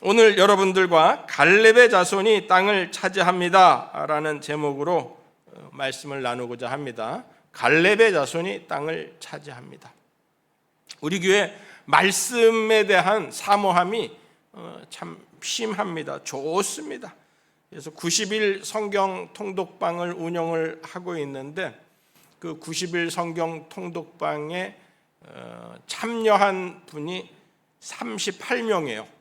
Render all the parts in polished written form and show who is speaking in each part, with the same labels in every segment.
Speaker 1: 오늘 여러분들과 갈렙의 자손이 땅을 차지합니다 라는 제목으로 말씀을 나누고자 합니다. 갈렙의 자손이 땅을 차지합니다. 우리 교회 말씀에 대한 사모함이 참 심합니다. 좋습니다. 그래서 90일 성경 통독방을 운영을 하고 있는데 그 90일 성경 통독방에 참여한 분이 38명이에요.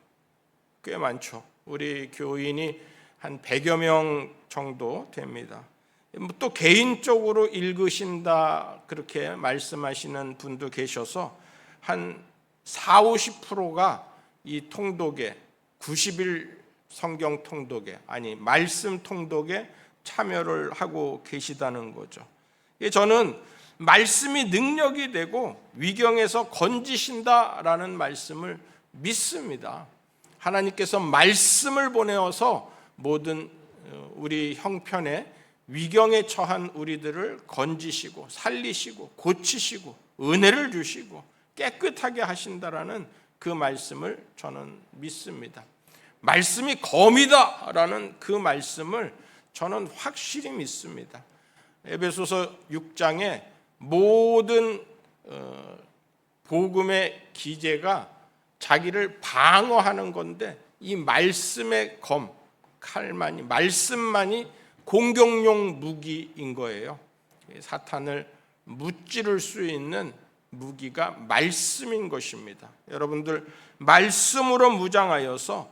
Speaker 1: 꽤 많죠. 우리 교인이 한 100여 명 정도 됩니다. 또 개인적으로 읽으신다 그렇게 말씀하시는 분도 계셔서 한 40~50%가 이 통독에 90일 성경 통독에 말씀 통독에 참여를 하고 계시다는 거죠. 저는 말씀이 능력이 되고 위경에서 건지신다라는 말씀을 믿습니다. 하나님께서 말씀을 보내어서 모든 우리 형편에 위경에 처한 우리들을 건지시고 살리시고 고치시고 은혜를 주시고 깨끗하게 하신다라는 그 말씀을 저는 믿습니다. 말씀이 검이다라는 그 말씀을 저는 확실히 믿습니다. 에베소서 6장에 모든 복음의 기제가 자기를 방어하는 건데 이 말씀의 검, 칼만이 말씀만이 공격용 무기인 거예요. 사탄을 무찌를 수 있는 무기가 말씀인 것입니다. 여러분들 말씀으로 무장하여서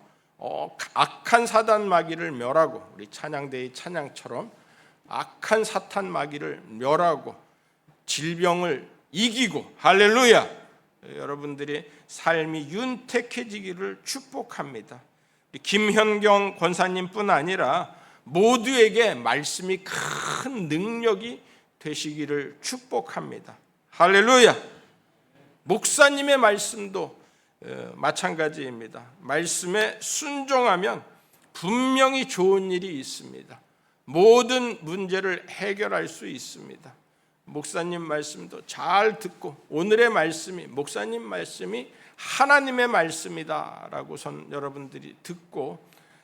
Speaker 1: 악한 사단 마귀를 멸하고 우리 찬양대의 찬양처럼 악한 사탄 마귀를 멸하고 질병을 이기고 할렐루야 여러분들의 삶이 윤택해지기를 축복합니다. 김현경 권사님뿐 아니라 모두에게 말씀이 큰 능력이 되시기를 축복합니다. 할렐루야. 목사님의 말씀도 마찬가지입니다. 말씀에 순종하면 분명히 좋은 일이 있습니다. 모든 문제를 해결할 수 있습니다. 목사님 말씀도 잘 듣고 오늘의 말씀이 목사님 말씀이 하나님의 말씀이다라고 여러분들이 듣고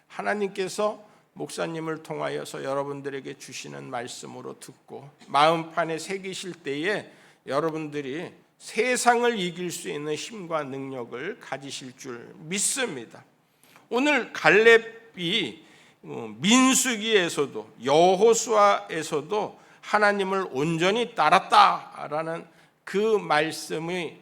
Speaker 1: 하나님께서 목사님을 통하여서 여러분들에게 주시는 말씀으로 듣고 마음판에 새기실 때에 여러분들이 세상을 이길 수 있는 힘과 능력을 가지실 줄 믿습니다. 오늘 갈렙이 민수기에서도 여호수아에서도 하나님을 온전히 따랐다라는 그 말씀이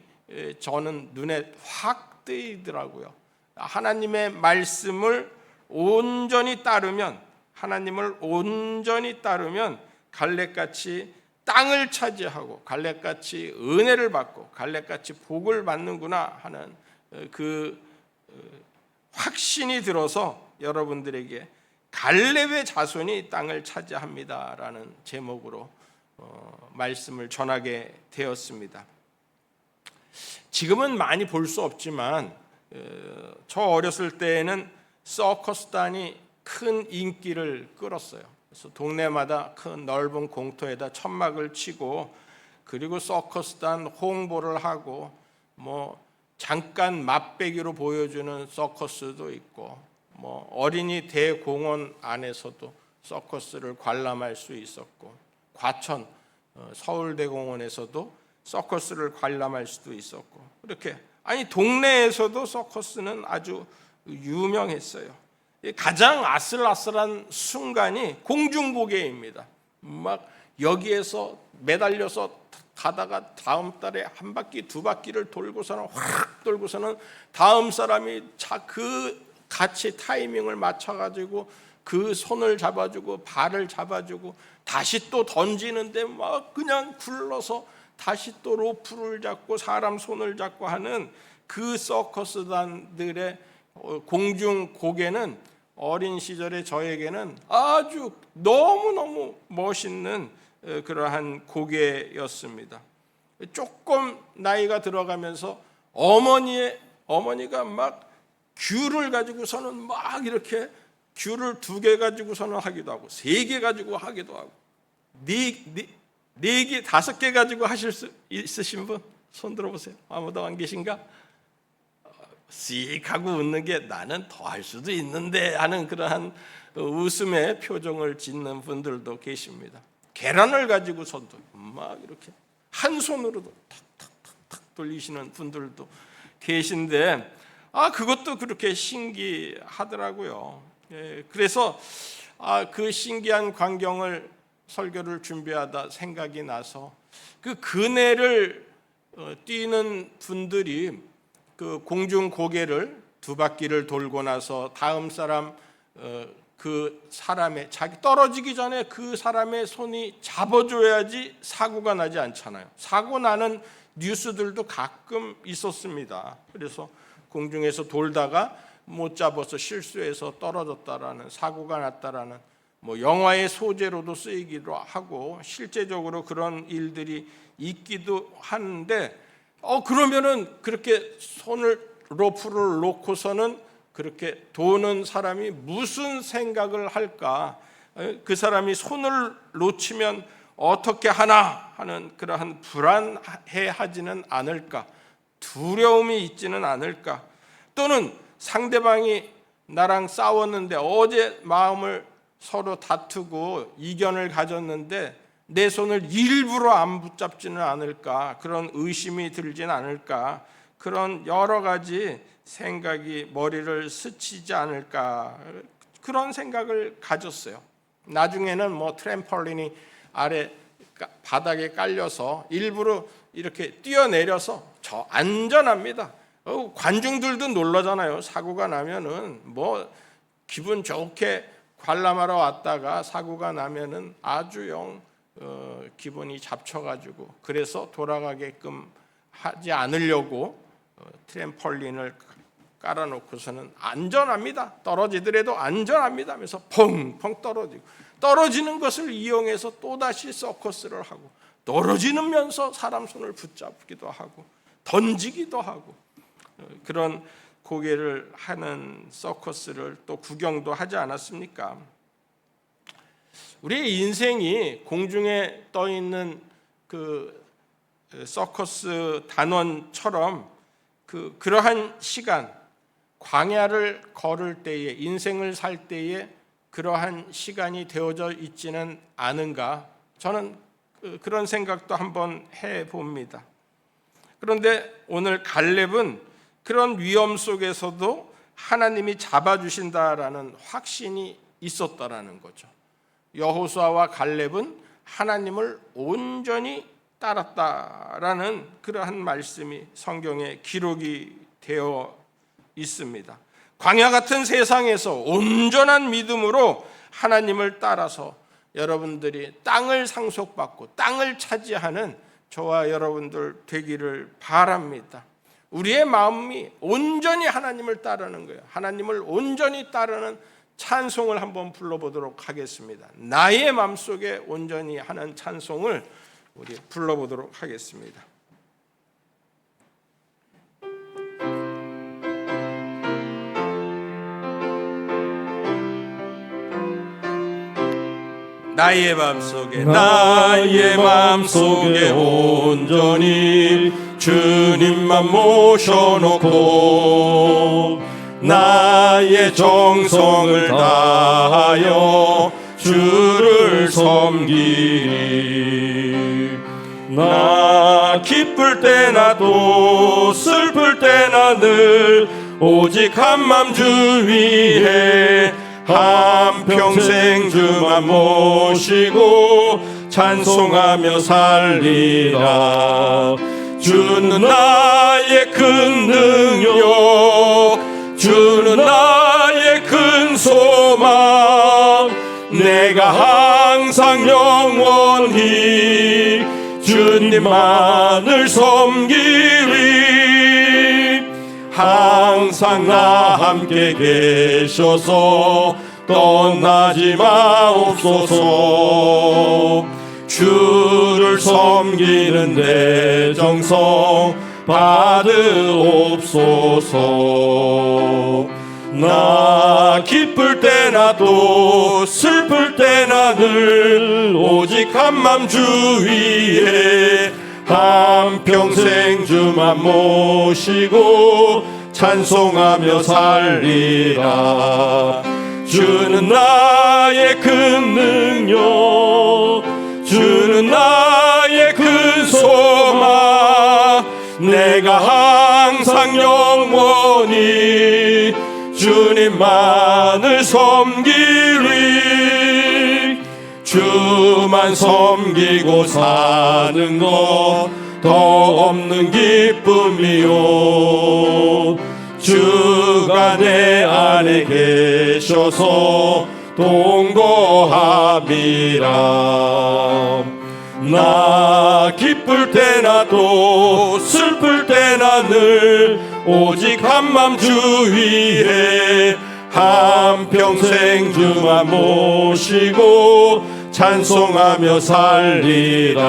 Speaker 1: 저는 눈에 확 띄더라고요. 하나님의 말씀을 온전히 따르면 하나님을 온전히 따르면 갈렙같이 땅을 차지하고 갈렙같이 은혜를 받고 갈렙같이 복을 받는구나 하는 그 확신이 들어서 여러분들에게 갈렙의 자손이 땅을 차지합니다라는 제목으로 말씀을 전하게 되었습니다. 지금은 많이 볼 수 없지만 저 어렸을 때에는 서커스단이 큰 인기를 끌었어요. 그래서 동네마다 큰 넓은 공터에다 천막을 치고 그리고 서커스단 홍보를 하고 잠깐 맛배기로 보여주는 서커스도 있고 어린이 대공원 안에서도 서커스를 관람할 수 있었고 과천 서울대공원에서도 서커스를 관람할 수도 있었고 이렇게 동네에서도 서커스는 아주 유명했어요. 가장 아슬아슬한 순간이 공중고개입니다. 막 여기에서 매달려서 가다가 다음 달에 한 바퀴 두 바퀴를 돌고서는 확 돌고서는 다음 사람이 같이 타이밍을 맞춰가지고 그 손을 잡아주고 발을 잡아주고 다시 또 던지는데 막 그냥 굴러서 다시 또 로프를 잡고 사람 손을 잡고 하는 그 서커스단들의 공중 고개는 어린 시절의 저에게는 아주 너무너무 멋있는 그러한 고개였습니다. 조금 나이가 들어가면서 어머니가 막 귤을 가지고서는 막 이렇게 귤을 2개 가지고서는 하기도 하고 3개 가지고 하기도 하고 4개, 5개 가지고 하실 수 있으신 분 손 들어보세요. 아무도 안 계신가? 씩 하고 웃는 게 나는 더 할 수도 있는데 하는 그러한 웃음의 표정을 짓는 분들도 계십니다. 계란을 가지고서도 막 이렇게 한 손으로도 탁탁탁탁 돌리시는 분들도 계신데 그것도 그렇게 신기하더라고요. 그래서 그 신기한 광경을 설교를 준비하다 생각이 나서 그 그네를 뛰는 분들이 그 공중 고개를 두 바퀴를 돌고 나서 다음 사람 그 사람의 자기 떨어지기 전에 그 사람의 손이 잡아줘야지 사고가 나지 않잖아요. 사고 나는 뉴스들도 가끔 있었습니다. 그래서 공중에서 돌다가 못 잡아서 실수해서 떨어졌다라는 사고가 났다라는 영화의 소재로도 쓰이기도 하고 실제적으로 그런 일들이 있기도 하는데 그러면은 그렇게 로프를 놓고서는 그렇게 도는 사람이 무슨 생각을 할까? 그 사람이 손을 놓치면 어떻게 하나 하는 그러한 불안해하지는 않을까? 두려움이 있지는 않을까? 또는 상대방이 나랑 싸웠는데 어제 마음을 서로 다투고 이견을 가졌는데 내 손을 일부러 안 붙잡지는 않을까? 그런 의심이 들지는 않을까? 그런 여러 가지 생각이 머리를 스치지 않을까? 그런 생각을 가졌어요. 나중에는 트램펄린이 아래 바닥에 깔려서 일부러 이렇게 뛰어내려서 저 안전합니다. 관중들도 놀라잖아요. 사고가 나면은 기분 좋게 관람하러 왔다가 사고가 나면은 아주 기분이 잡쳐가지고 그래서 돌아가게끔 하지 않으려고 트램펄린을 깔아놓고서는 안전합니다. 떨어지더라도 안전합니다 하면서 펑펑 떨어지는 것을 이용해서 또다시 서커스를 하고 떨어지면서 사람 손을 붙잡기도 하고 던지기도 하고 그런 고개를 하는 서커스를 또 구경도 하지 않았습니까? 우리의 인생이 공중에 떠 있는 그 서커스 단원처럼 그러한 시간, 광야를 걸을 때에 인생을 살 때에 그러한 시간이 되어져 있지는 않은가? 저는 그런 생각도 한번 해봅니다. 그런데 오늘 갈렙은 그런 위험 속에서도 하나님이 잡아주신다라는 확신이 있었다라는 거죠. 여호수아와 갈렙은 하나님을 온전히 따랐다라는 그러한 말씀이 성경에 기록이 되어 있습니다. 광야 같은 세상에서 온전한 믿음으로 하나님을 따라서 여러분들이 땅을 상속받고 땅을 차지하는 저와 여러분들 되기를 바랍니다. 우리의 마음이 온전히 하나님을 따르는 거예요. 하나님을 온전히 따르는 찬송을 한번 불러보도록 하겠습니다. 나의 마음속에 온전히 하는 찬송을 우리 불러보도록 하겠습니다. 나의 마음속에 온전히 주님만 모셔놓고 나의 정성을 다하여 주를 섬기리. 나 기쁠 때나 또 슬플 때나 늘 오직 한맘 주 위에 한평생 주만 모시고 찬송하며 살리라. 주는 나의 큰 능력, 주는 나의 큰 소망, 내가 항상 영원히 주님만을 섬기리. 항상 나 함께 계셔서 떠나지 마옵소서. 주를 섬기는 내 정성 받으옵소서. 나 기쁠 때나 또 슬플 때나 늘 오직 한맘 주 위에 한평생 주만 모시고
Speaker 2: 찬송하며 살리라. 주는 나의 큰 능력, 주는 나의 큰 소망, 내가 항상 영원히 주님만을 섬기리. 주만 섬기고 사는 것 더 없는 기쁨이요. 주가 내 안에 계셔서 동거함이라. 나 기쁠 때나 또 슬플 때나 늘 오직 한맘 주 위에 한평생 주만 모시고 찬송하며 살리라.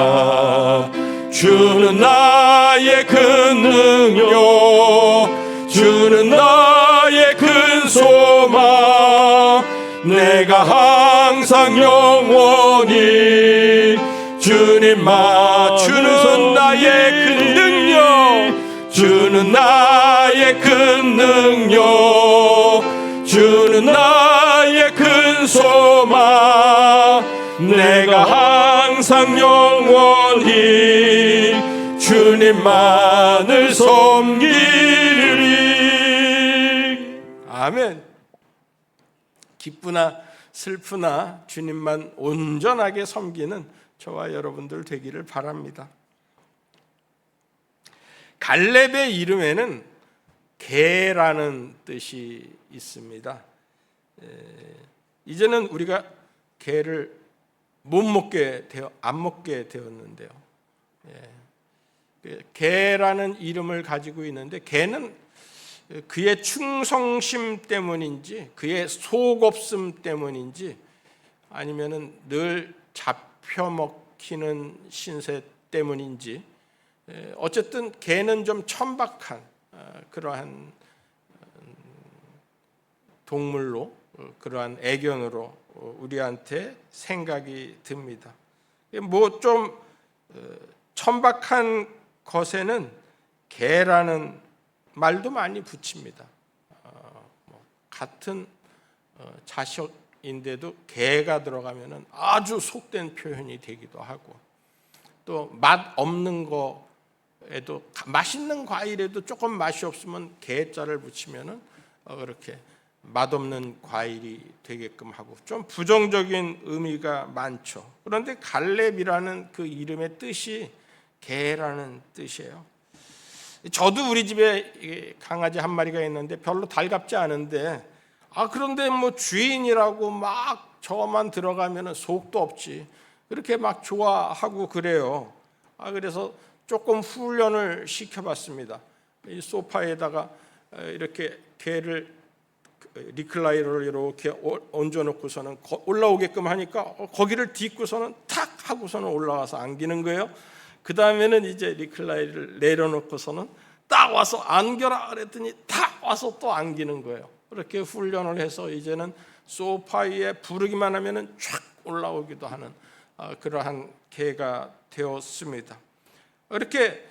Speaker 2: 주는 나의 큰 능력, 주는 나의 큰 소망, 내가 항상 영원히 주님만. 주는 나의 큰 능력, 주는 나의 큰 능력, 주는 나의 큰 소망, 내가 항상 영원히 주님만을 섬기리.
Speaker 1: 아멘. 기쁘나 슬프나 주님만 온전하게 섬기는 저와 여러분들 되기를 바랍니다. 갈렙의 이름에는 개라는 뜻이 있습니다. 이제는 우리가 개를 안 먹게 되었는데요. 개라는 이름을 가지고 있는데, 개는 그의 충성심 때문인지 그의 속없음 때문인지 아니면은 늘 잡혀먹히는 신세 때문인지, 어쨌든 개는 좀 천박한 그러한 동물로, 그러한 애견으로 우리한테 생각이 듭니다. 뭐 좀 천박한 것에는 개라는 말도 많이 붙입니다. 같은 자식인데도 개가 들어가면은 아주 속된 표현이 되기도 하고, 또 맛 없는 거에도, 맛있는 과일에도 조금 맛이 없으면 개자를 붙이면은 그렇게 맛없는 과일이 되게끔 하고, 좀 부정적인 의미가 많죠. 그런데 갈렙이라는 그 이름의 뜻이 개라는 뜻이에요. 저도 우리 집에 강아지 한 마리가 있는데 별로 달갑지 않은데, 그런데 뭐 주인이라고 막 저만 들어가면 속도 없지, 그렇게 막 좋아하고 그래요. 그래서 조금 훈련을 시켜봤습니다. 이 소파에다가 이렇게 개를 리클라이너를 이렇게 얹어놓고서는 올라오게끔 하니까 거기를 딛고서는 탁 하고서는 올라와서 안기는 거예요. 그 다음에는 이제 리클라이너를 내려놓고서는 딱 와서 안겨라 그랬더니 탁 와서 또 안기는 거예요. 그렇게 훈련을 해서 이제는 소파 위에 부르기만 하면은 촥 올라오기도 하는 그러한 개가 되었습니다. 이렇게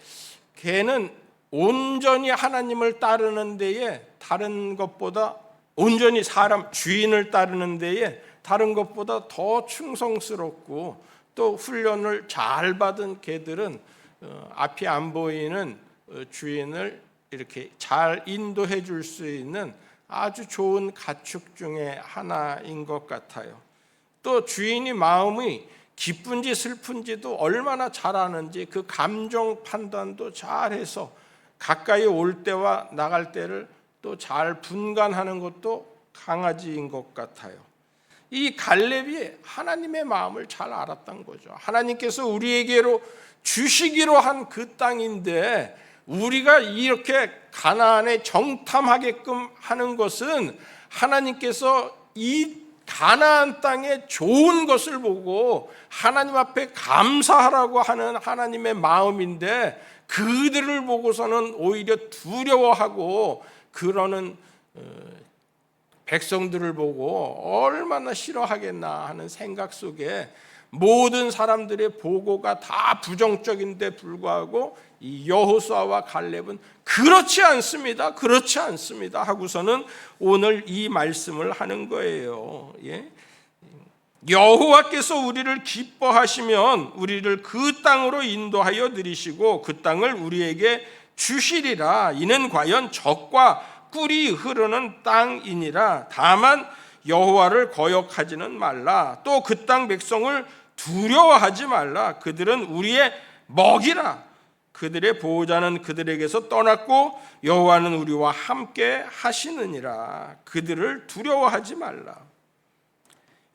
Speaker 1: 개는 온전히 하나님을 따르는 데에 다른 것보다, 온전히 사람 주인을 따르는 데에 다른 것보다 더 충성스럽고, 또 훈련을 잘 받은 개들은 앞이 안 보이는 주인을 이렇게 잘 인도해 줄 수 있는 아주 좋은 가축 중에 하나인 것 같아요. 또 주인이 마음이 기쁜지 슬픈지도 얼마나 잘 아는지 그 감정 판단도 잘해서 가까이 올 때와 나갈 때를 또 잘 분간하는 것도 강아지인 것 같아요. 이 갈렙이 하나님의 마음을 잘 알았던 거죠. 하나님께서 우리에게로 주시기로 한 그 땅인데 우리가 이렇게 가나안에 정탐하게끔 하는 것은 하나님께서 이 가나안 땅에 좋은 것을 보고 하나님 앞에 감사하라고 하는 하나님의 마음인데, 그들을 보고서는 오히려 두려워하고 그러는 백성들을 보고 얼마나 싫어하겠나 하는 생각 속에 모든 사람들의 보고가 다 부정적인데 불구하고 이 여호수아와 갈렙은 그렇지 않습니다. 그렇지 않습니다. 하고서는 오늘 이 말씀을 하는 거예요. 예? 여호와께서 우리를 기뻐하시면 우리를 그 땅으로 인도하여 들이시고 그 땅을 우리에게 주시리라. 이는 과연 젖과 꿀이 흐르는 땅이니라. 다만 여호와를 거역하지는 말라. 또 그 땅 백성을 두려워하지 말라. 그들은 우리의 먹이라. 그들의 보호자는 그들에게서 떠났고 여호와는 우리와 함께 하시느니라. 그들을 두려워하지 말라.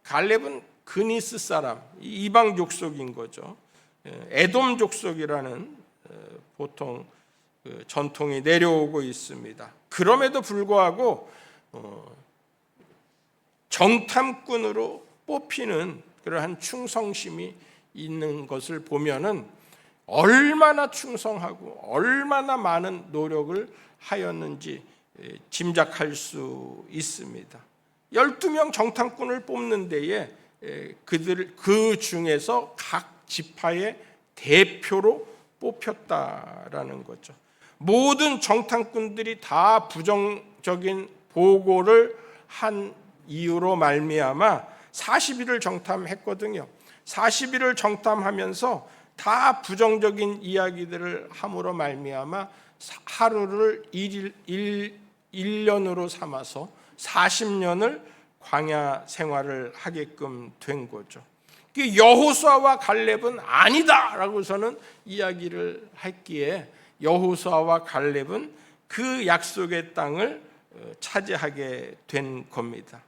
Speaker 1: 갈렙은 그니스 사람, 이방 족속인 거죠. 에돔 족속이라는 보통 전통이 내려오고 있습니다. 그럼에도 불구하고 정탐꾼으로 뽑히는 그러한 충성심이 있는 것을 보면은 얼마나 충성하고 얼마나 많은 노력을 하였는지 짐작할 수 있습니다. 12명 정탐꾼을 뽑는 데에 그 중에서 각 지파의 대표로 뽑혔다라는 거죠. 모든 정탐꾼들이 다 부정적인 보고를 한 이유로 말미암아 40일을 정탐했거든요. 40일을 정탐하면서 다 부정적인 이야기들을 함으로 말미암아 하루를 1년으로 삼아서 40년을 광야 생활을 하게끔 된 거죠. 여호수아와 갈렙은 아니다라고서는 이야기를 했기에 여호수아와 갈렙은 그 약속의 땅을 차지하게 된 겁니다.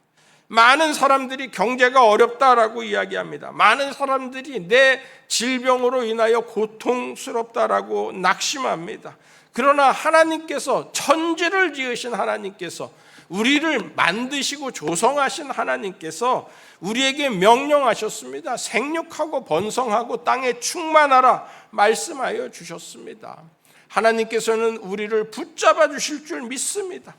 Speaker 1: 많은 사람들이 경제가 어렵다라고 이야기합니다. 많은 사람들이 내 질병으로 인하여 고통스럽다라고 낙심합니다. 그러나 하나님께서 천지를 지으신 하나님께서 우리를 만드시고 조성하신 하나님께서 우리에게 명령하셨습니다. 생육하고 번성하고 땅에 충만하라 말씀하여 주셨습니다. 하나님께서는 우리를 붙잡아 주실 줄 믿습니다.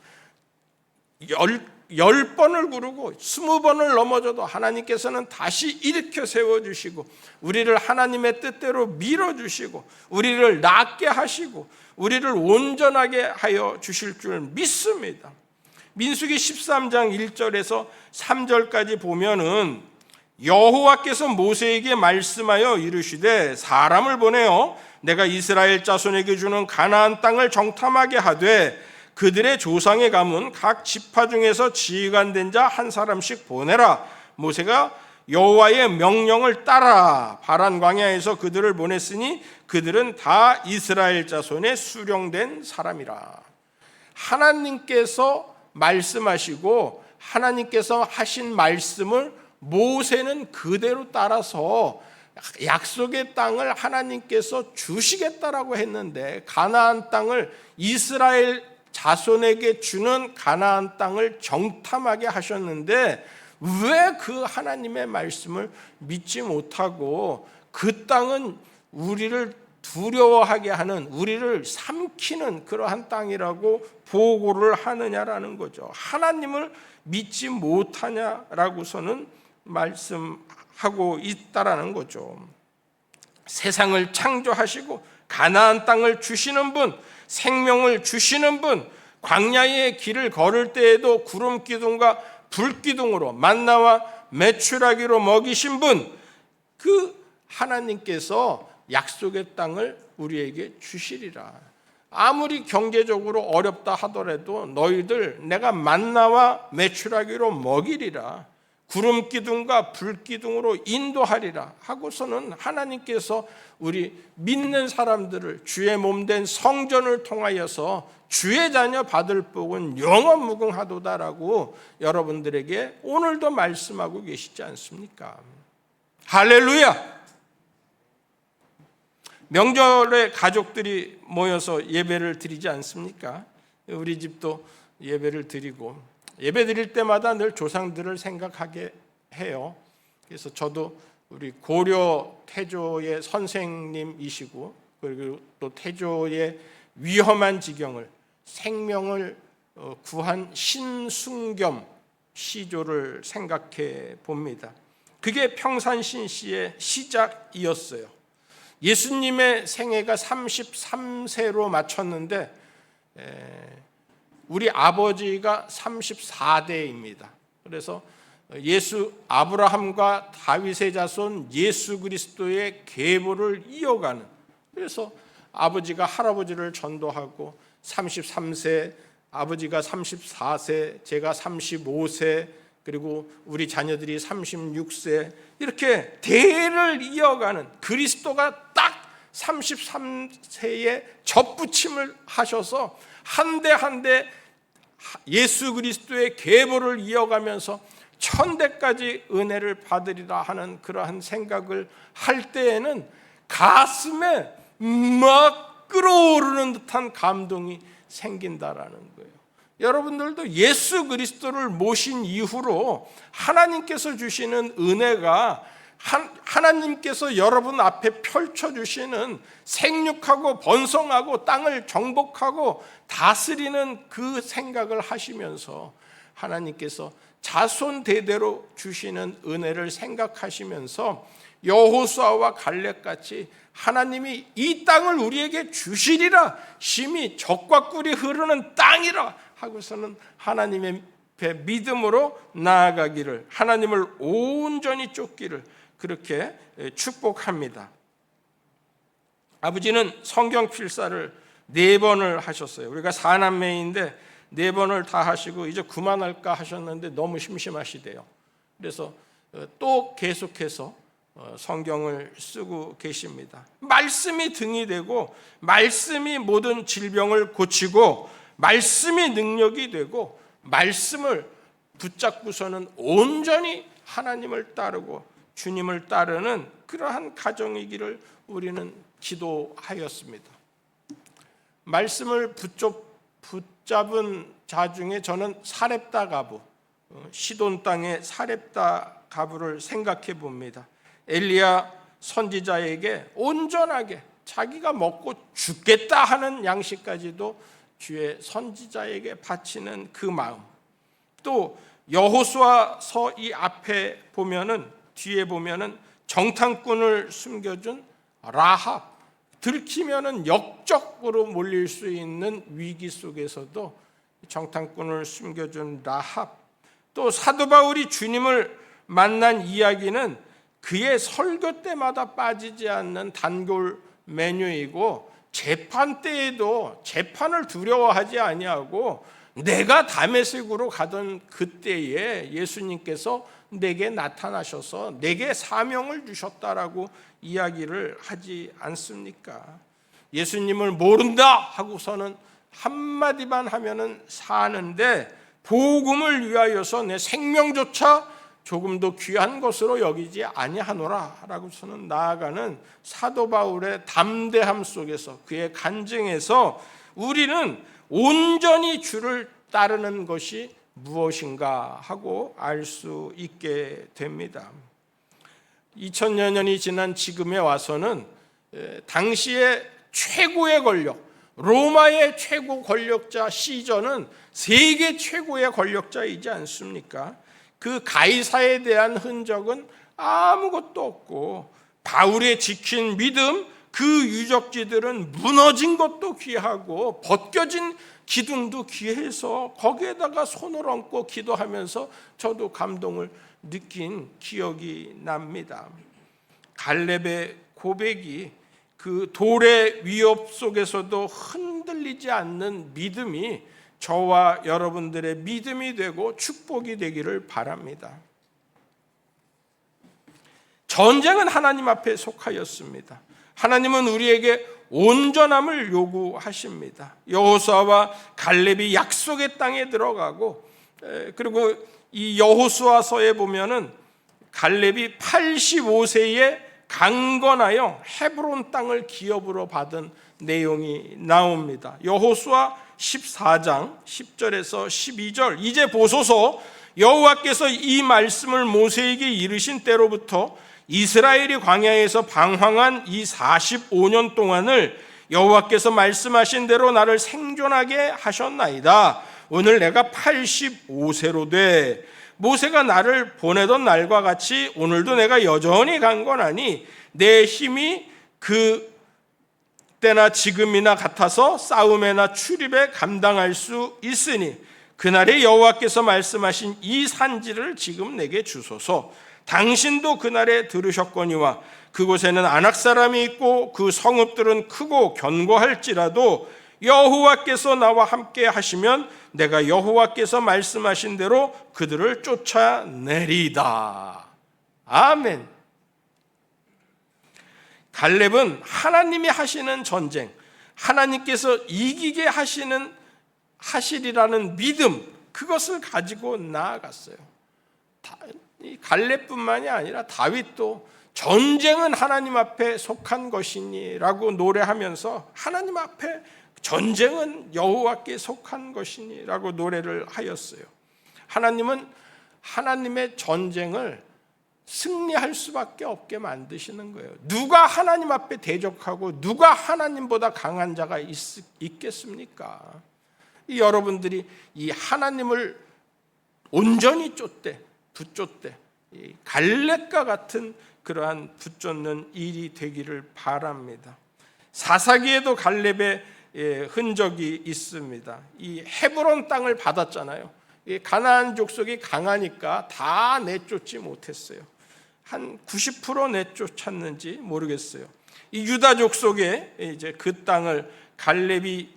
Speaker 1: 10번을 구르고 20번을 넘어져도 하나님께서는 다시 일으켜 세워주시고 우리를 하나님의 뜻대로 밀어주시고 우리를 낫게 하시고 우리를 온전하게 하여 주실 줄 믿습니다. 민수기 13장 1절에서 3절까지 보면은 여호와께서 모세에게 말씀하여 이르시되 사람을 보내어 내가 이스라엘 자손에게 주는 가나안 땅을 정탐하게 하되 그들의 조상의 가문 각 지파 중에서 지휘관된 자 한 사람씩 보내라. 모세가 여호와의 명령을 따라 바란 광야에서 그들을 보냈으니 그들은 다 이스라엘 자손의 수령된 사람이라. 하나님께서 말씀하시고 하나님께서 하신 말씀을 모세는 그대로 따라서 약속의 땅을 하나님께서 주시겠다라고 했는데 가나안 땅을 이스라엘 자손에게 주는 가나안 땅을 정탐하게 하셨는데 왜 그 하나님의 말씀을 믿지 못하고 그 땅은 우리를 두려워하게 하는 우리를 삼키는 그러한 땅이라고 보고를 하느냐라는 거죠. 하나님을 믿지 못하냐라고서는 말씀하고 있다라는 거죠. 세상을 창조하시고 가나안 땅을 주시는 분, 생명을 주시는 분, 광야의 길을 걸을 때에도 구름 기둥과 불 기둥으로 만나와 메추라기로 먹이신 분, 그 하나님께서 약속의 땅을 우리에게 주시리라. 아무리 경제적으로 어렵다 하더라도 너희들 내가 만나와 메추라기로 먹이리라. 구름 기둥과 불 기둥으로 인도하리라 하고서는 하나님께서 우리 믿는 사람들을 주의 몸된 성전을 통하여서 주의 자녀 받을 복은 영원 무궁하도다라고 여러분들에게 오늘도 말씀하고 계시지 않습니까? 할렐루야! 명절에 가족들이 모여서 예배를 드리지 않습니까? 우리 집도 예배를 드리고 예배 드릴 때마다 늘 조상들을 생각하게 해요. 그래서 저도 우리 고려 태조의 선생님이시고 그리고 또 태조의 위험한 지경을 생명을 구한 신순겸 시조를 생각해 봅니다. 그게 평산신시의 시작이었어요. 예수님의 생애가 33세로 맞췄는데 우리 아버지가 34대입니다. 그래서 아브라함과 다윗의 자손 예수 그리스도의 계보를 이어가는, 그래서 아버지가 할아버지를 전도하고 33세, 아버지가 34세, 제가 35세, 그리고 우리 자녀들이 36세, 이렇게 대를 이어가는, 그리스도가 딱 33세에 접붙임을 하셔서 한 대 한 대 예수 그리스도의 계보를 이어가면서 천대까지 은혜를 받으리라 하는 그러한 생각을 할 때에는 가슴에 막 끓어오르는 듯한 감동이 생긴다라는 거예요. 여러분들도 예수 그리스도를 모신 이후로 하나님께서 주시는 은혜가, 하나님께서 여러분 앞에 펼쳐주시는 생육하고 번성하고 땅을 정복하고 다스리는 그 생각을 하시면서, 하나님께서 자손 대대로 주시는 은혜를 생각하시면서 여호수아와 갈렙같이 하나님이 이 땅을 우리에게 주시리라, 심히 젖과 꿀이 흐르는 땅이라 하고서는 하나님의 믿음으로 나아가기를, 하나님을 온전히 쫓기를 그렇게 축복합니다. 아버지는 성경 필사를 4번을 하셨어요. 우리가 4남매인데 4번을 다 하시고 이제 그만할까 하셨는데 너무 심심하시대요. 그래서 또 계속해서 성경을 쓰고 계십니다. 말씀이 등이 되고, 말씀이 모든 질병을 고치고, 말씀이 능력이 되고, 말씀을 붙잡고서는 온전히 하나님을 따르고 주님을 따르는 그러한 가정이기를 우리는 기도하였습니다. 말씀을 붙잡은 자 중에 저는 사렙다 가부, 시돈 땅의 사렙다 가부를 생각해 봅니다. 엘리야 선지자에게 온전하게 자기가 먹고 죽겠다 하는 양식까지도 주의 선지자에게 바치는 그 마음, 또 여호수아서 이 앞에 보면은, 뒤에 보면은 정탐꾼을 숨겨준 라합, 들키면은 역적으로 몰릴 수 있는 위기 속에서도 정탐꾼을 숨겨준 라합, 또 사도 바울이 주님을 만난 이야기는 그의 설교 때마다 빠지지 않는 단골 메뉴이고, 재판 때에도 재판을 두려워하지 아니하고 내가 다메섹으로 가던 그때에 예수님께서 내게 나타나셔서 내게 사명을 주셨다라고 이야기를 하지 않습니까? 예수님을 모른다 하고서는 한마디만 하면은 사는데, 복음을 위하여서 내 생명조차 조금도 귀한 것으로 여기지 아니하노라 라고서는 나아가는 사도 바울의 담대함 속에서, 그의 간증에서 우리는 온전히 주를 따르는 것이 무엇인가 하고 알 수 있게 됩니다. 2000여 년이 지난 지금에 와서는 당시의 최고의 권력, 로마의 최고 권력자 시저는 세계 최고의 권력자이지 않습니까? 그 가이사에 대한 흔적은 아무것도 없고, 바울의 지킨 믿음, 그 유적지들은 무너진 것도 귀하고 벗겨진 기둥도 귀해서 거기에다가 손을 얹고 기도하면서 저도 감동을 느낀 기억이 납니다. 갈렙의 고백이, 그 돌의 위협 속에서도 흔들리지 않는 믿음이 저와 여러분들의 믿음이 되고 축복이 되기를 바랍니다. 전쟁은 하나님 앞에 속하였습니다. 하나님은 우리에게 온전함을 요구하십니다. 여호수아와 갈렙이 약속의 땅에 들어가고, 그리고 이 여호수아서에 보면은 갈렙이 85세에 강건하여 헤브론 땅을 기업으로 받은 내용이 나옵니다. 여호수아 14장 10절에서 12절, 이제 보소서, 여호와께서 이 말씀을 모세에게 이르신 때로부터 이스라엘이 광야에서 방황한 이 45년 동안을 여호와께서 말씀하신 대로 나를 생존하게 하셨나이다. 오늘 내가 85세로 돼 모세가 나를 보내던 날과 같이 오늘도 내가 여전히 강건하니 내 힘이 그 때나 지금이나 같아서 싸움에나 출입에 감당할 수 있으니 그날에 여호와께서 말씀하신 이 산지를 지금 내게 주소서. 당신도 그날에 들으셨거니와 그곳에는 아낙 사람이 있고 그 성읍들은 크고 견고할지라도 여호와께서 나와 함께 하시면 내가 여호와께서 말씀하신 대로 그들을 쫓아내리다. 아멘. 갈렙은 하나님이 하시는 전쟁, 하나님께서 이기게 하시리라는 믿음, 그것을 가지고 나아갔어요. 갈렙뿐만이 아니라 다윗도 전쟁은 하나님 앞에 속한 것이니라고 노래하면서 하나님 앞에 전쟁은 여호와께 속한 것이니라고 노래를 하였어요. 하나님은 하나님의 전쟁을 승리할 수밖에 없게 만드시는 거예요. 누가 하나님 앞에 대적하고 누가 하나님보다 강한 자가 있겠습니까? 여러분들이 이 하나님을 온전히 붙쫓되 갈렙과 같은 그러한 붙쫓는 일이 되기를 바랍니다. 사사기에도 갈렙의 흔적이 있습니다. 이 헤브론 땅을 받았잖아요. 가나안 족속이 강하니까 다 내쫓지 못했어요. 한 90% 내쫓았는지 모르겠어요. 이 유다 족속에 이제 그 땅을 갈렙이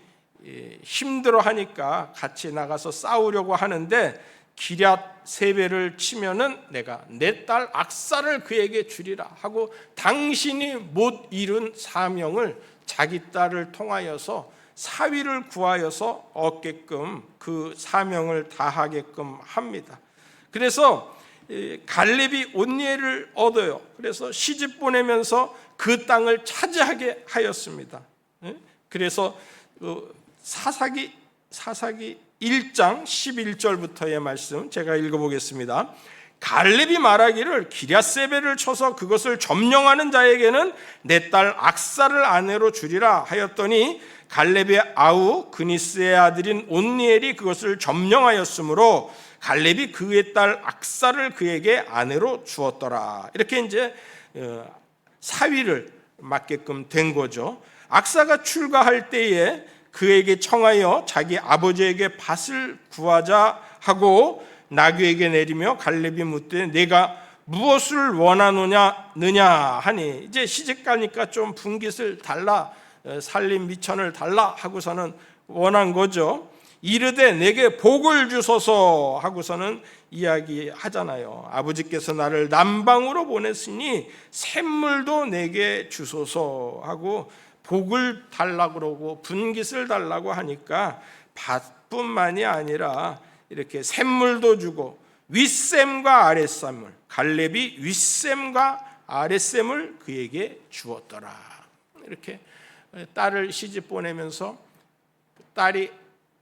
Speaker 1: 힘들어하니까 같이 나가서 싸우려고 하는데 기럇 세배를 치면은 내가 내 딸 악사를 그에게 주리라 하고 당신이 못 이룬 사명을 자기 딸을 통하여서 사위를 구하여서 얻게끔 그 사명을 다하게끔 합니다. 그래서 갈렙이 온니엘을 얻어요. 그래서 시집 보내면서 그 땅을 차지하게 하였습니다. 그래서 사사기 1장 11절부터의 말씀 제가 읽어보겠습니다. 갈렙이 말하기를 기럇세벨을 쳐서 그것을 점령하는 자에게는 내 딸 악사를 아내로 주리라 하였더니 갈렙의 아우 그니스의 아들인 온니엘이 그것을 점령하였으므로 갈렙이 그의 딸 악사를 그에게 아내로 주었더라. 이렇게 이제 사위를 맡게끔 된 거죠. 악사가 출가할 때에 그에게 청하여 자기 아버지에게 밭을 구하자 하고 나귀에게 내리며 갈렙이 묻되 내가 무엇을 원하느냐 하니 이제 시집가니까 좀 분깃을 달라 살림 미천을 달라 하고서는 원한 거죠. 이르되 내게 복을 주소서 하고서는 이야기하잖아요. 아버지께서 나를 남방으로 보냈으니 샘물도 내게 주소서 하고 복을 달라고 그러고 분깃을 달라고 하니까 밭뿐만이 아니라 이렇게 샘물도 주고 윗샘과 아랫샘을 갈렙이 윗샘과 아랫샘을 그에게 주었더라. 이렇게 딸을 시집 보내면서 딸이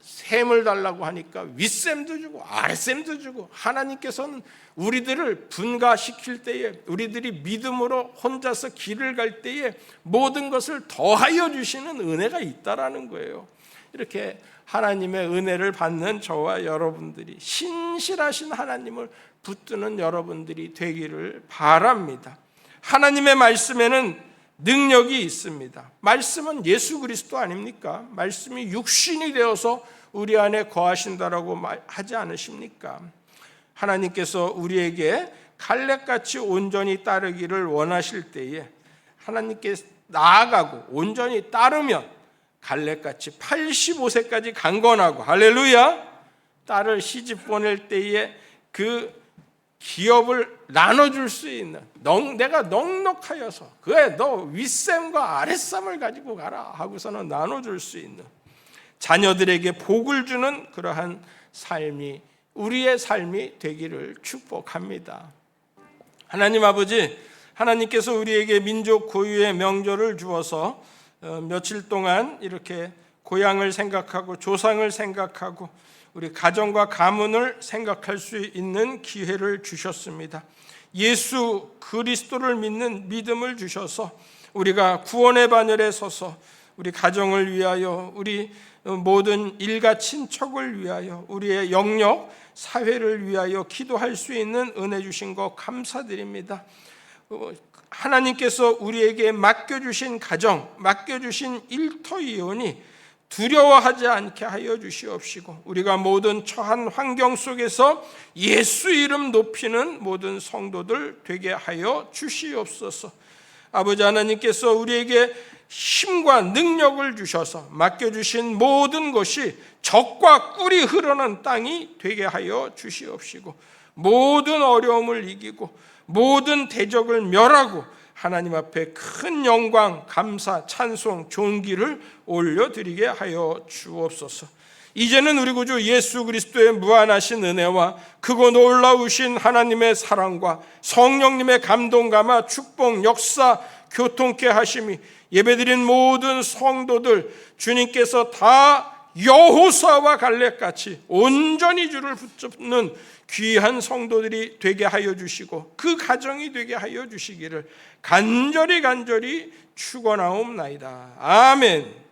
Speaker 1: 샘을 달라고 하니까 윗샘도 주고 아랫샘도 주고 하나님께서는 우리들을 분가시킬 때에 우리들이 믿음으로 혼자서 길을 갈 때에 모든 것을 더하여 주시는 은혜가 있다라는 거예요. 이렇게 하나님의 은혜를 받는 저와 여러분들이 신실하신 하나님을 붙드는 여러분들이 되기를 바랍니다. 하나님의 말씀에는 능력이 있습니다. 말씀은 예수 그리스도 아닙니까? 말씀이 육신이 되어서 우리 안에 거하신다라고 하지 않으십니까? 하나님께서 우리에게 갈렙같이 온전히 따르기를 원하실 때에 하나님께 나아가고 온전히 따르면 갈렙같이 85세까지 강건하고 할렐루야 딸을 시집 보낼 때에 그 기업을 나눠줄 수 있는 내가 넉넉하여서 그래 너 윗샘과 아랫샘을 가지고 가라 하고서는 나눠줄 수 있는 자녀들에게 복을 주는 그러한 삶이 우리의 삶이 되기를 축복합니다. 하나님 아버지, 하나님께서 우리에게 민족 고유의 명절을 주어서 며칠 동안 이렇게 고향을 생각하고 조상을 생각하고 우리 가정과 가문을 생각할 수 있는 기회를 주셨습니다. 예수 그리스도를 믿는 믿음을 주셔서 우리가 구원의 반열에 서서 우리 가정을 위하여 우리 모든 일가 친척을 위하여 우리의 영역 사회를 위하여 기도할 수 있는 은혜 주신 것 감사드립니다. 하나님께서 우리에게 맡겨주신 가정, 맡겨주신 일터이오니 두려워하지 않게 하여 주시옵시고, 우리가 모든 처한 환경 속에서 예수 이름 높이는 모든 성도들 되게 하여 주시옵소서. 아버지 하나님께서 우리에게 힘과 능력을 주셔서 맡겨주신 모든 것이 적과 꿀이 흐르는 땅이 되게 하여 주시옵시고, 모든 어려움을 이기고 모든 대적을 멸하고 하나님 앞에 큰 영광, 감사, 찬송, 존귀를 올려드리게 하여 주옵소서. 이제는 우리 구주 예수 그리스도의 무한하신 은혜와 크고 놀라우신 하나님의 사랑과 성령님의 감동, 감화, 축복, 역사, 교통케 하심이 예배드린 모든 성도들 주님께서 다 여호수아와 갈렙같이 온전히 주를 붙잡는 귀한 성도들이 되게 하여 주시고 그 가정이 되게 하여 주시기를 간절히 축원하옵나이다. 아멘.